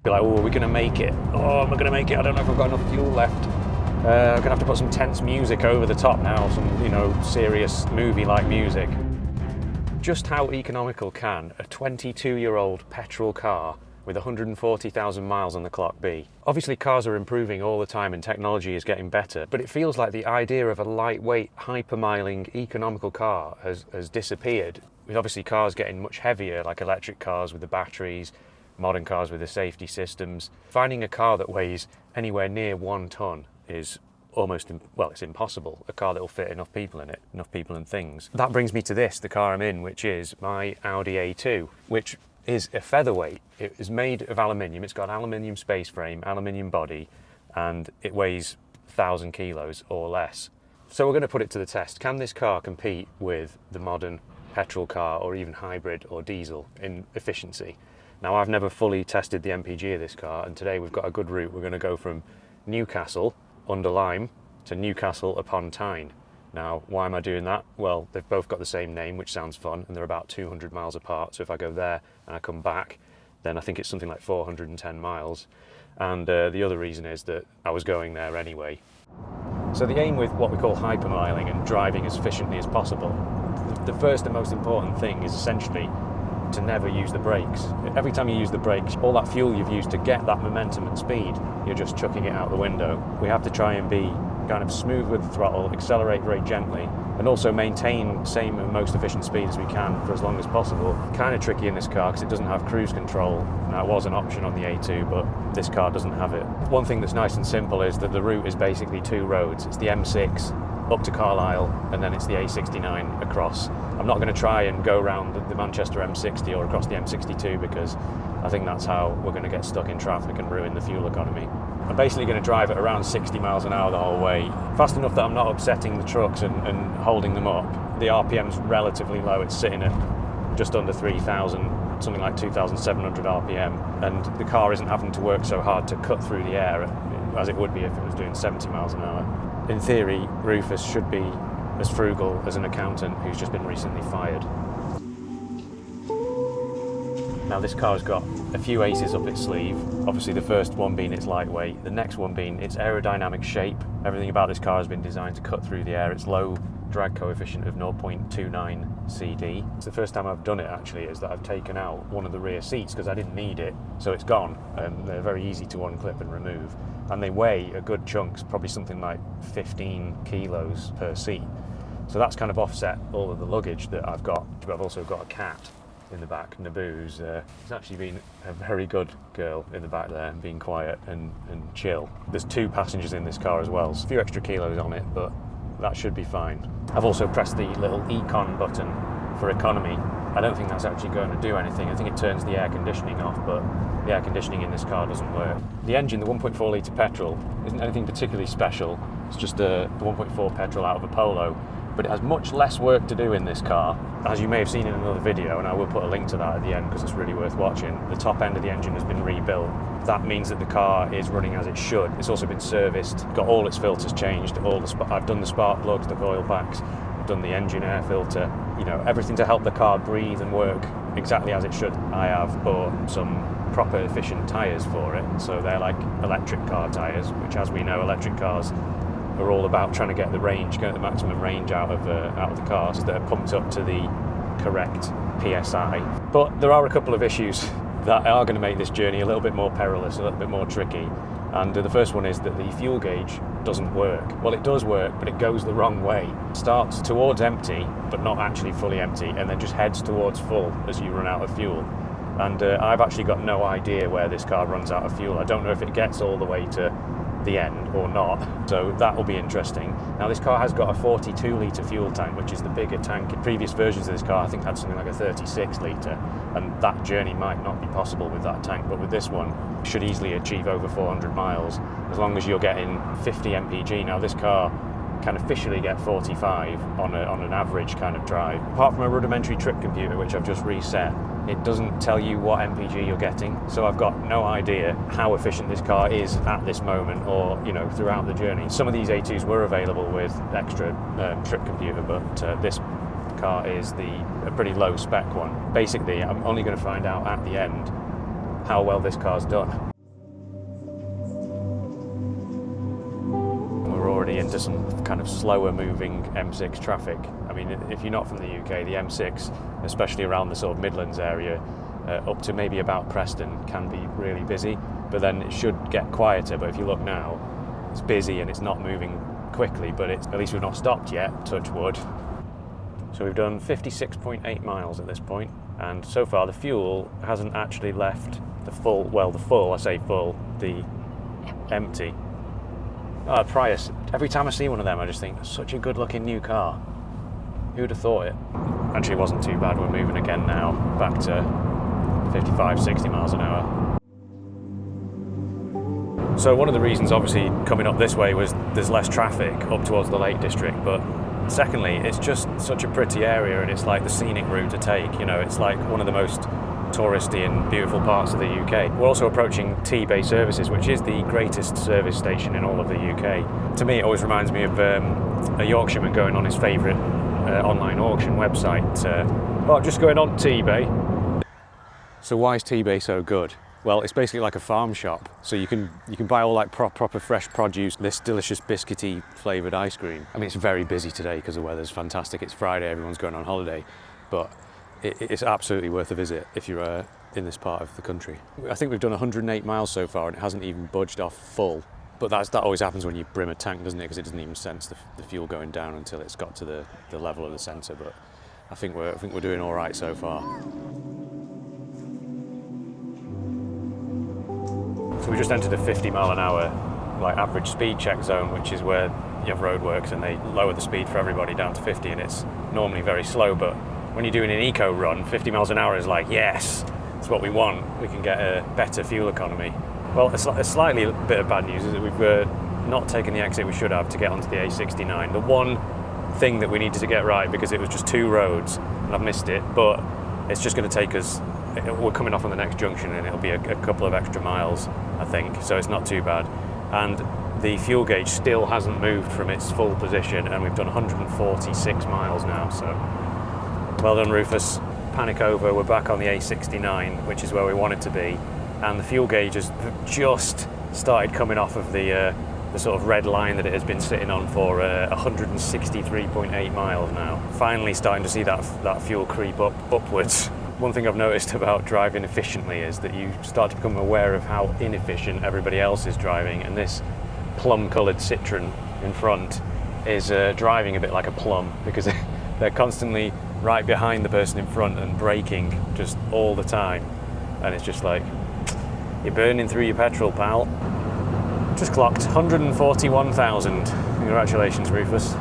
Be like, oh, are we going to make it? Oh, am I going to make it? I don't know if I've got enough fuel left. I'm going to have to put some tense music over the top now, some, serious movie-like music. Just how economical can a 22-year-old petrol car with 140,000 miles on the clock be? Obviously, cars are improving all the time and technology is getting better, but it feels like the idea of a lightweight, hypermiling, economical car has disappeared. With obviously cars getting much heavier, like electric cars with the batteries, modern cars with the safety systems. Finding a car that weighs anywhere near 1 ton is almost, well, it's impossible. A car that will fit enough people in it, enough people and things. That brings me to this, the car I'm in, which is my Audi A2, which is a featherweight. It is made of aluminium. It's got an aluminium space frame, aluminium body, and it weighs 1,000 kilos or less. So we're going to put it to the test. Can this car compete with the modern petrol car or even hybrid or diesel in efficiency? Now, I've never fully tested the MPG of this car, and today we've got a good route. We're going to go from Newcastle under Lyme to Newcastle upon Tyne. Now, why am I doing that? Well, they've both got the same name, which sounds fun, and they're about 200 miles apart. So if I go there and I come back, then I think it's something like 410 miles. And the other reason is that I was going there anyway. So the aim with what we call hypermiling and driving as efficiently as possible, the first and most important thing is essentially to never use the brakes. Every time you use the brakes, all that fuel you've used to get that momentum and speed, you're just chucking it out the window. We have to try and be kind of smooth with the throttle, accelerate very gently, and also maintain same and most efficient speed as we can for as long as possible. Kind of tricky in this car because it doesn't have cruise control. Now, it was an option on the A2, but this car doesn't have it. One thing that's nice and simple is that the route is basically 2 roads. It's the M6 up to Carlisle, and then it's the A69 across. I'm not going to try and go around the Manchester M60 or across the M62 because I think that's how we're going to get stuck in traffic and ruin the fuel economy. I'm basically going to drive at around 60 miles an hour the whole way, fast enough that I'm not upsetting the trucks and holding them up. The RPM's relatively low, it's sitting at just under 3,000, something like 2,700 RPM, and the car isn't having to work so hard to cut through the air as it would be if it was doing 70 miles an hour. In theory, Rufus should be as frugal as an accountant who's just been recently fired. Now, this car's got a few aces up its sleeve. Obviously, the first one being its lightweight, the next one being its aerodynamic shape. Everything about this car has been designed to cut through the air. Its low drag coefficient of 0.29 CD. It's the first time I've done it, actually, is that I've taken out one of the rear seats because I didn't need it, so it's gone. They're very easy to unclip and remove. And they weigh a good chunk, probably something like 15 kilos per seat. So that's kind of offset all of the luggage that I've got. But I've also got a cat in the back, Naboo's. It's actually been a very good girl in the back there, being quiet and chill. There's 2 passengers in this car as well, so a few extra kilos on it, but that should be fine. I've also pressed the little Econ button for economy. I don't think that's actually going to do anything. I think it turns the air conditioning off, but the air conditioning in this car doesn't work. The engine, the 1.4 litre petrol, isn't anything particularly special. It's just a 1.4 petrol out of a Polo, but it has much less work to do in this car. As you may have seen in another video, and I will put a link to that at the end because it's really worth watching, the top end of the engine has been rebuilt. That means that the car is running as it should. It's also been serviced, got all its filters changed, I've done the spark plugs, the coil packs, I've done the engine air filter, everything to help the car breathe and work exactly as it should. I have bought some proper efficient tyres for it, so they're like electric car tyres, which, as we know, electric cars are all about trying to get the maximum range out of the cars that are pumped up to the correct PSI. But there are a couple of issues that are going to make this journey a little bit more perilous, a little bit more tricky. And the first one is that the fuel gauge doesn't work. Well, it does work, but it goes the wrong way. It starts towards empty, but not actually fully empty, and then just heads towards full as you run out of fuel. And I've actually got no idea where this car runs out of fuel. I don't know if it gets all the way to the end or not, so that will be interesting. Now, this car has got a 42 litre fuel tank, which is the bigger tank. In previous versions of this car, I think had something like a 36 litre, and that journey might not be possible with that tank, but with this one, you should easily achieve over 400 miles as long as you're getting 50 MPG. Now, this car can officially get 45 on an average kind of drive. Apart from a rudimentary trip computer, which I've just reset, it doesn't tell you what MPG you're getting, so I've got no idea how efficient this car is at this moment or throughout the journey. Some of these A2s were available with extra trip computer, but this car is a pretty low spec one. Basically, I'm only going to find out at the end how well this car's done. already into some kind of slower moving M6 traffic. I mean, if you're not from the UK, the M6, especially around the sort of Midlands area, up to maybe about Preston, can be really busy, but then it should get quieter. But if you look now, it's busy and it's not moving quickly, but at least we've not stopped yet, touch wood. So we've done 56.8 miles at this point, and so far the fuel hasn't actually left the empty. Oh, Prius. Every time I see one of them, I just think, such a good-looking new car. Who would have thought it? Actually, it wasn't too bad. We're moving again now, back to 55, 60 miles an hour. So one of the reasons, obviously, coming up this way was there's less traffic up towards the Lake District, but secondly, it's just such a pretty area, and it's like the scenic route to take. You know, it's like one of the most touristy and beautiful parts of the UK. We're also approaching T-Bay Services, which is the greatest service station in all of the UK. To me, it always reminds me of a Yorkshireman going on his favourite online auction website. I'm just going on T-Bay. So why is T-Bay so good? Well, it's basically like a farm shop, so you can buy all like proper fresh produce, this delicious biscuity flavoured ice cream. I mean, it's very busy today because the weather's fantastic. It's Friday, everyone's going on holiday, but it's absolutely worth a visit if you're in this part of the country. I think we've done 108 miles so far and it hasn't even budged off full. But that always happens when you brim a tank, doesn't it? Because it doesn't even sense the fuel going down until it's got to the level of the sensor. But I think we're doing all right so far. So we just entered a 50 mile an hour like average speed check zone, which is where you have roadworks and they lower the speed for everybody down to 50, and it's normally very slow, but when you're doing an eco run, 50 miles an hour is like, yes, it's what we want. We can get a better fuel economy. Well, a slightly bit of bad news is that we've not taken the exit we should have to get onto the A69. The one thing that we needed to get right, because it was just two roads and I've missed it, but it's just going to take us, we're coming off on the next junction and it'll be a couple of extra miles, I think, so it's not too bad. And the fuel gauge still hasn't moved from its full position, and we've done 146 miles now, so well done, Rufus. Panic over, we're back on the A69, which is where we wanted to be, and the fuel gauge has just started coming off of the sort of red line that it has been sitting on for 163.8 miles now. Finally starting to see that fuel creep upwards. One thing I've noticed about driving efficiently is that you start to become aware of how inefficient everybody else is driving, and this plum-coloured Citroen in front is driving a bit like a plum, because they're constantly right behind the person in front and braking just all the time, and it's just like, you're burning through your petrol, pal. Just clocked 141,000. Congratulations, Rufus.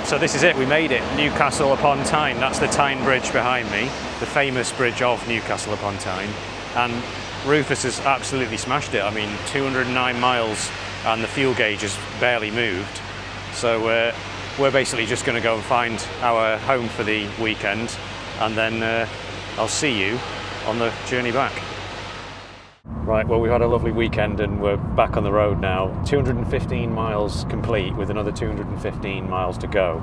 So this is it, we made it. Newcastle upon Tyne. That's the Tyne Bridge behind me, the famous bridge of Newcastle upon Tyne. And Rufus has absolutely smashed it. I mean, 209 miles and the fuel gauge has barely moved. So we're basically just going to go and find our home for the weekend, and then I'll see you on the journey back. Right, well, we've had a lovely weekend and we're back on the road now. 215 miles complete with another 215 miles to go,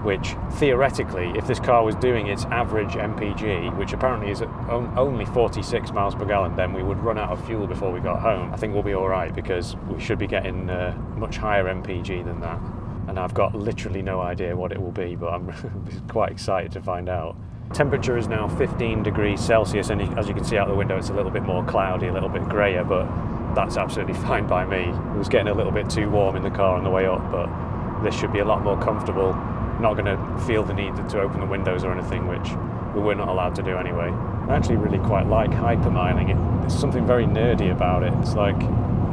which theoretically, if this car was doing its average MPG, which apparently is only 46 miles per gallon, then we would run out of fuel before we got home. I think we'll be all right because we should be getting much higher MPG than that. And I've got literally no idea what it will be, but I'm quite excited to find out. Temperature is now 15 degrees Celsius, and as you can see out the window, it's a little bit more cloudy, a little bit grayer, but that's absolutely fine by me. It was getting a little bit too warm in the car on the way up, but this should be a lot more comfortable. Not going to feel the need to open the windows or anything, which we were not allowed to do anyway. I actually really quite like hypermiling. There's something very nerdy about it. It's like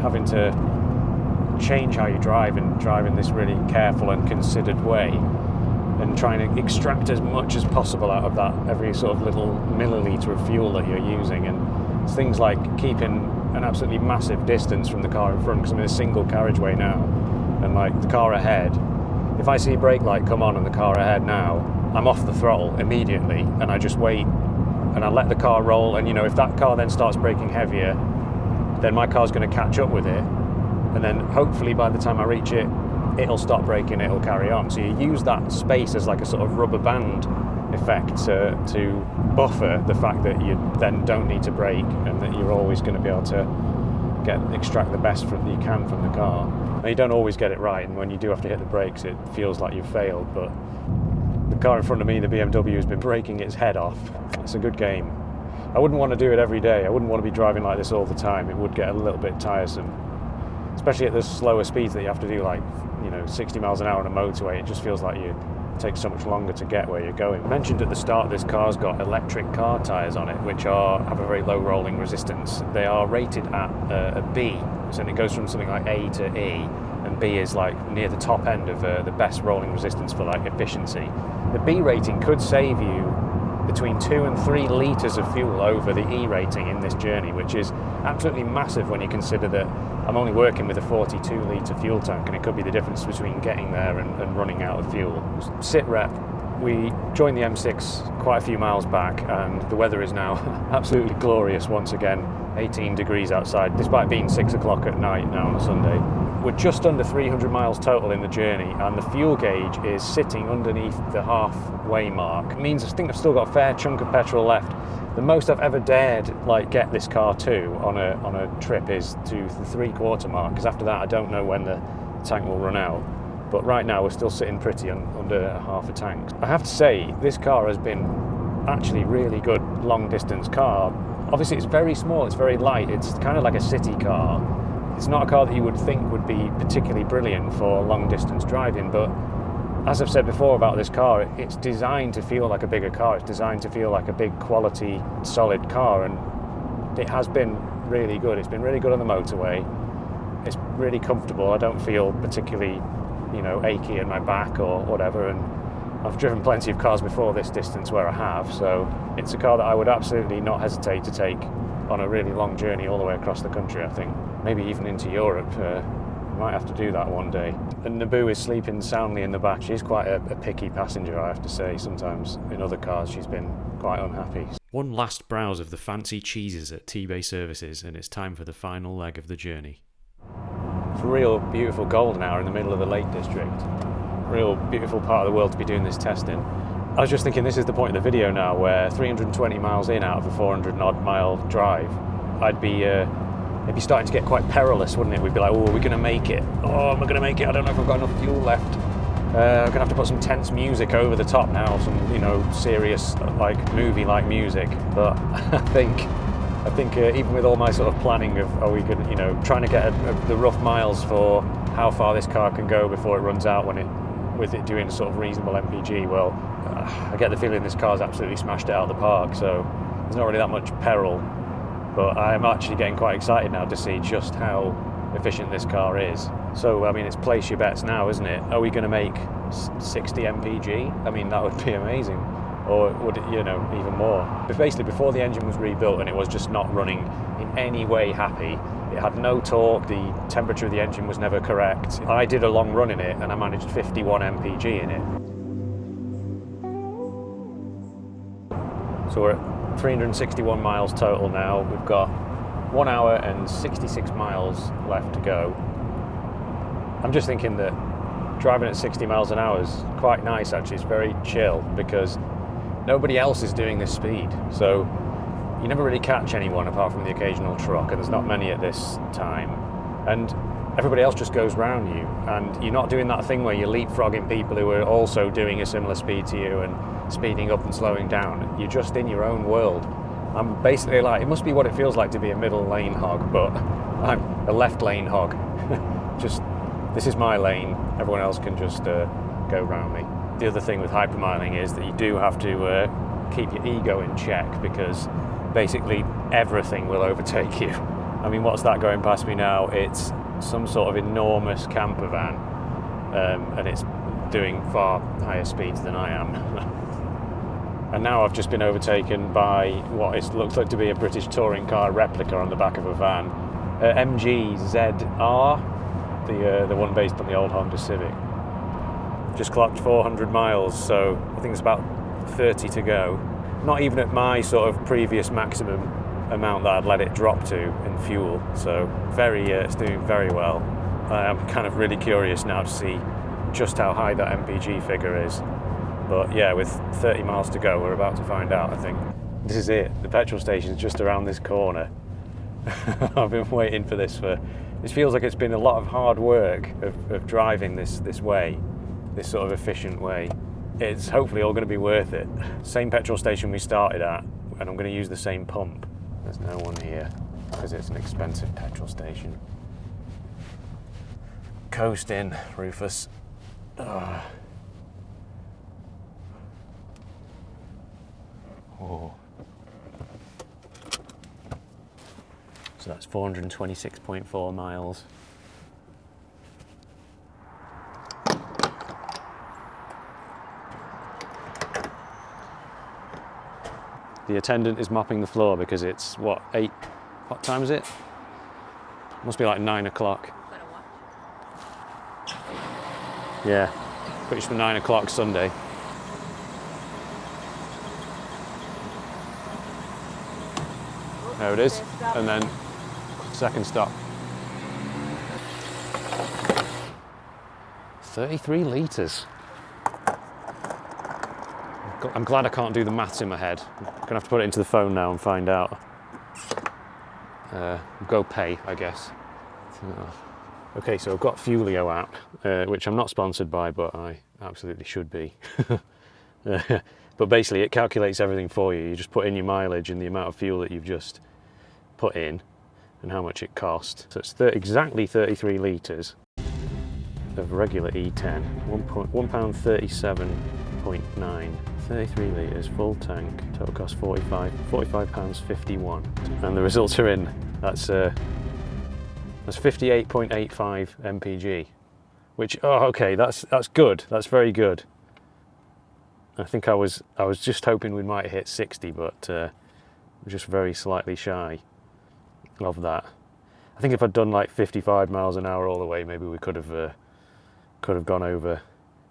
having to change how you drive and drive in this really careful and considered way, and trying to extract as much as possible out of that every sort of little milliliter of fuel that you're using. And it's things like keeping an absolutely massive distance from the car in front, because I'm in a single carriageway now, and like the car ahead, if I see a brake light come on and the car ahead now, I'm off the throttle immediately and I just wait and I let the car roll, and you know, if that car then starts braking heavier, then my car's going to catch up with it, and then hopefully by the time I reach it, it'll stop braking, it'll carry on. So you use that space as like a sort of rubber band effect to buffer the fact that you then don't need to brake and that you're always going to be able to extract the best that you can from the car. Now, you don't always get it right, and when you do have to hit the brakes it feels like you've failed, but the car in front of me, the BMW, has been braking its head off. It's a good game. I wouldn't want to do it every day. I wouldn't want to be driving like this all the time. It would get a little bit tiresome, especially at the slower speeds that you have to do, like 60 miles an hour on a motorway. It just feels like it takes so much longer to get where you're going. I mentioned at the start this car's got electric car tyres on it, which have a very low rolling resistance. They are rated at a B, so it goes from something like A to E, and B is like near the top end of the best rolling resistance for like efficiency. The B rating could save you between 2 and 3 litres of fuel over the E rating in this journey, which is absolutely massive when you consider that I'm only working with a 42 litre fuel tank, and it could be the difference between getting there and running out of fuel. Sit rep, we joined the M6 quite a few miles back, and the weather is now absolutely glorious once again. 18 degrees outside, despite being 6 o'clock at night now on a Sunday. We're just under 300 miles total in the journey, and the fuel gauge is sitting underneath the halfway mark. It means I think I've still got a fair chunk of petrol left. The most I've ever dared get this car to on a trip is to the 3/4 mark, because after that I don't know when the tank will run out. But right now we're still sitting pretty under half a tank. I have to say, this car has been actually really good long distance car. Obviously it's very small, it's very light, it's kind of like a city car. It's not a car that you would think would be particularly brilliant for long distance driving, but as I've said before about this car, it's designed to feel like a bigger car. It's designed to feel like a big quality, solid car, and it has been really good. It's been really good on the motorway. It's really comfortable. I don't feel particularly, achy in my back or whatever, and I've driven plenty of cars before this distance where I have, so it's a car that I would absolutely not hesitate to take on a really long journey all the way across the country, I think. Maybe even into Europe. Might have to do that one day. And Naboo is sleeping soundly in the back. She's quite a picky passenger, I have to say. Sometimes in other cars she's been quite unhappy. One last browse of the fancy cheeses at T-Bay Services, and it's time for the final leg of the journey. It's a real beautiful golden hour in the middle of the Lake District. Real beautiful part of the world to be doing this testing. I was just thinking, this is the point of the video now where 320 miles in out of a 400 odd mile drive, it'd be starting to get quite perilous, wouldn't it? We'd be like, oh, are we going to make it? Oh, am I going to make it? I don't know if I've got enough fuel left. I'm going to have to put some tense music over the top now, some, serious, movie-like music. But I think even with all my sort of planning of, are we going to, trying to get the rough miles for how far this car can go before it runs out with it doing a sort of reasonable MPG, well, I get the feeling this car's absolutely smashed it out of the park, so there's not really that much peril. But I'm actually getting quite excited now to see just how efficient this car is. So, it's place your bets now, isn't it? Are we going to make 60 MPG? That would be amazing. Or would it, even more? But basically, before the engine was rebuilt and it was just not running in any way happy, it had no torque, the temperature of the engine was never correct. I did a long run in it and I managed 51 MPG in it. So we're at 361 miles total now. We've got 1 hour and 66 miles left to go. I'm just thinking that driving at 60 miles an hour is quite nice actually. It's very chill because nobody else is doing this speed. So you never really catch anyone apart from the occasional truck, and there's not many at this time. And everybody else just goes round you, and you're not doing that thing where you're leapfrogging people who are also doing a similar speed to you and speeding up and slowing down. You're just in your own world. I'm basically it must be what it feels like to be a middle lane hog, but I'm a left lane hog. This is my lane, everyone else can just go round me. The other thing with hypermiling is that you do have to keep your ego in check, because basically everything will overtake you. What's that going past me now? It's some sort of enormous camper van, and it's doing far higher speeds than I am. And now I've just been overtaken by what looks like to be a British touring car replica on the back of a van. MG ZR, the one based on the old Honda Civic. Just clocked 400 miles, so I think it's about 30 to go. Not even at my sort of previous maximum amount that I'd let it drop to in fuel, so it's doing very well. I'm kind of really curious now to see just how high that MPG figure is. But yeah, with 30 miles to go, we're about to find out, I think. This is it. The petrol station's just around this corner. I've been waiting for this this feels like it's been a lot of hard work of driving this way, this sort of efficient way. It's hopefully all going to be worth it. Same petrol station we started at, and I'm going to use the same pump. There's no one here because it's an expensive petrol station. Coast in, Rufus. Ugh. Oh. So that's 426.4 miles. The attendant is mopping the floor because it's, what time is it? Must be like 9 o'clock. Yeah, pretty sure 9 o'clock Sunday. There it is, and then second stop. 33 litres. I'm glad I can't do the maths in my head. I'm gonna have to put it into the phone now and find out. Go pay, I guess. Okay, so I've got Fuelio app, which I'm not sponsored by, but I absolutely should be. But basically it calculates everything for you. You just put in your mileage and the amount of fuel that you've just put in and how much it cost. So it's exactly 33 litres of regular E10, £1.37.9, 33 litres, full tank, total cost £45.51. And the results are in. That's 58.85 MPG, which, oh, okay, that's good. That's very good. I think I was just hoping we might hit 60, but we're just very slightly shy of that. I think if I'd done like 55 miles an hour all the way, maybe we could have gone over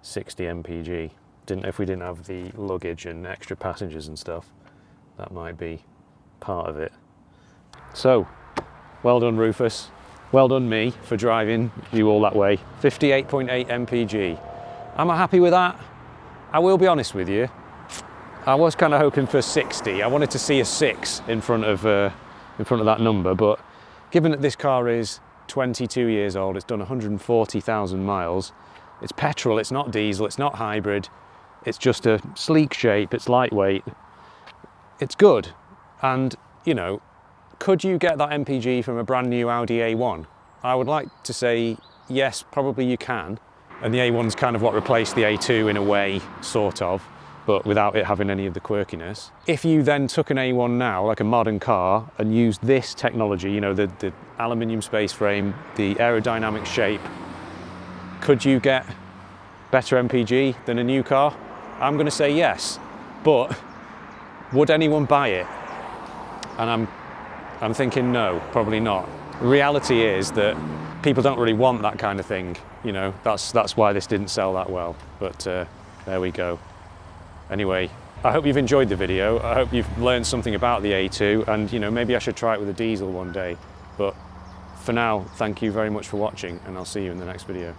60 MPG. If we didn't have the luggage and extra passengers and stuff, that might be part of it. So, well done, Rufus. Well done, me, for driving you all that way. 58.8 MPG. Am I happy with that? I will be honest with you. I was kind of hoping for 60. I wanted to see a 6 in front of that number, but given that this car is 22 years old, it's done 140,000 miles. It's petrol, it's not diesel, it's not hybrid. It's just a sleek shape, it's lightweight. It's good. And, you know, could you get that MPG from a brand new Audi A1? I would like to say yes, probably you can. And the A1's kind of what replaced the A2 in a way, sort of, but without it having any of the quirkiness. If you then took an A1 now, like a modern car, and used this technology, you know, the aluminium space frame, the aerodynamic shape, could you get better MPG than a new car? I'm going to say yes, but would anyone buy it? And I'm thinking no, probably not. The reality is that people don't really want that kind of thing, you know, that's why this didn't sell that well, but there we go. Anyway, I hope you've enjoyed the video. I hope you've learned something about the A2, and you know, maybe I should try it with a diesel one day. But for now, thank you very much for watching, and I'll see you in the next video.